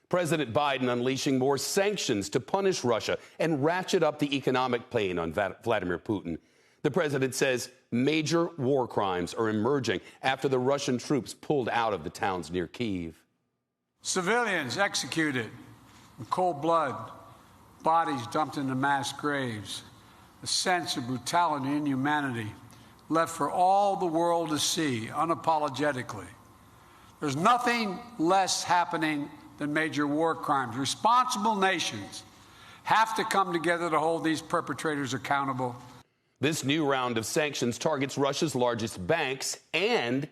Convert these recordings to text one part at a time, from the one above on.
President Biden unleashing more sanctions to punish Russia and ratchet up the economic pain on Vladimir Putin. The president says major war crimes are emerging after the Russian troops pulled out of the towns near Kyiv. Civilians executed in cold blood, bodies dumped into mass graves, a sense of brutality and inhumanity left for all the world to see unapologetically. There's nothing less happening than major war crimes. Responsible nations have to come together to hold these perpetrators accountable. This new round of sanctions targets Russia's largest banks and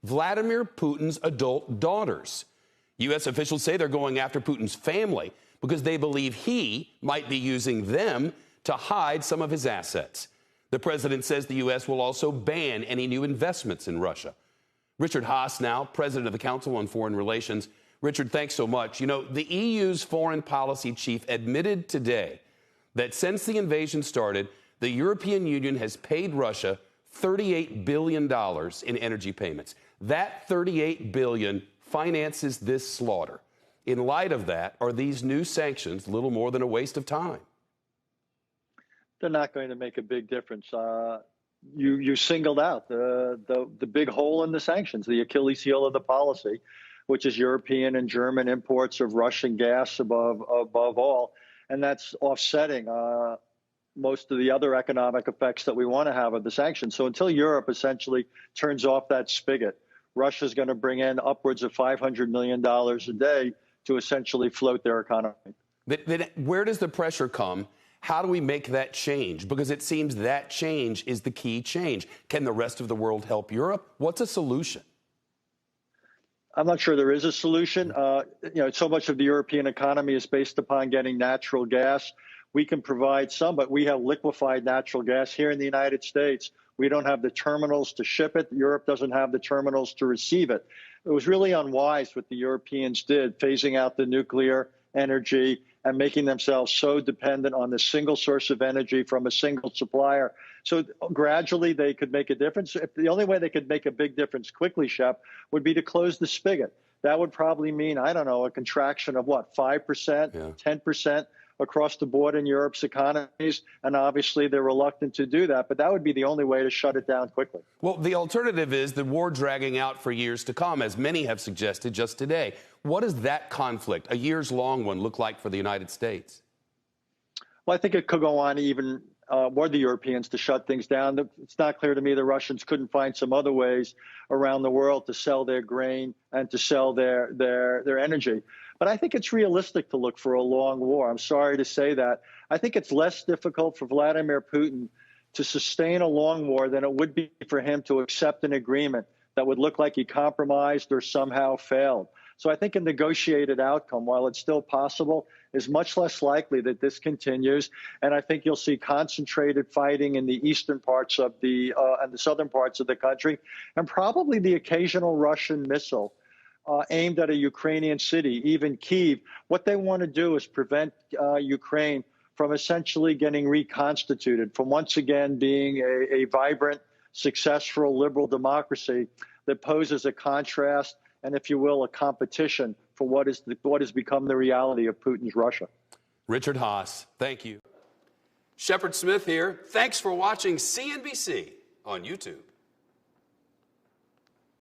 Vladimir Putin's adult daughters. U.S. officials say they're going after Putin's family because they believe he might be using them to hide some of his assets. The president says the U.S. will also ban any new investments in Russia. Richard Haas, now president of the Council on Foreign Relations. Richard, thanks so much. You know, the EU's foreign policy chief admitted today that since the invasion started, the European Union has paid Russia $38 billion in energy payments. That $38 billion finances this slaughter. In light of that, are these new sanctions little more than a waste of time? They're not going to make a big difference. You singled out the big hole in the sanctions, the Achilles heel of the policy, which is European and German imports of Russian gas above all. And that's offsetting most of the other economic effects that we want to have of the sanctions. So until Europe essentially turns off that spigot, Russia's going to bring in upwards of $500 million a day to essentially float their economy. Then where does the pressure come? How do we make that change? Because it seems that change is the key change. Can the rest of the world help Europe? What's a solution? I'm not sure there is a solution. So much of the European economy is based upon getting natural gas. We can provide some, but we have liquefied natural gas here in the United States. We don't have the terminals to ship it. Europe doesn't have the terminals to receive it. It was really unwise what the Europeans did, phasing out the nuclear energy and making themselves so dependent on the single source of energy from a single supplier. So gradually they could make a difference. If the only way they could make a big difference quickly, Shep, would be to close the spigot. That would probably mean, I don't know, a contraction of what, 5%, 10% across the board in Europe's economies. And obviously they're reluctant to do that. But that would be the only way to shut it down quickly. Well, the alternative is the war dragging out for years to come, as many have suggested just today. What does that conflict, a years-long one, look like for the United States? Well, I think it could go on even more the Europeans to shut things down. It's not clear to me the Russians couldn't find some other ways around the world to sell their grain and to sell their energy. But I think it's realistic to look for a long war. I'm sorry to say that. I think it's less difficult for Vladimir Putin to sustain a long war than it would be for him to accept an agreement that would look like he compromised or somehow failed. So I think a negotiated outcome, while it's still possible, is much less likely that this continues. And I think you'll see concentrated fighting in the eastern parts of and the southern parts of the country, and probably the occasional Russian missile aimed at a Ukrainian city, even Kyiv. What they want to do is prevent Ukraine from essentially getting reconstituted, from once again being a vibrant, successful liberal democracy that poses a contrast and, if you will, a competition for what has become the reality of Putin's Russia. Richard Haas, thank you. Shepard Smith here. Thanks for watching CNBC on YouTube.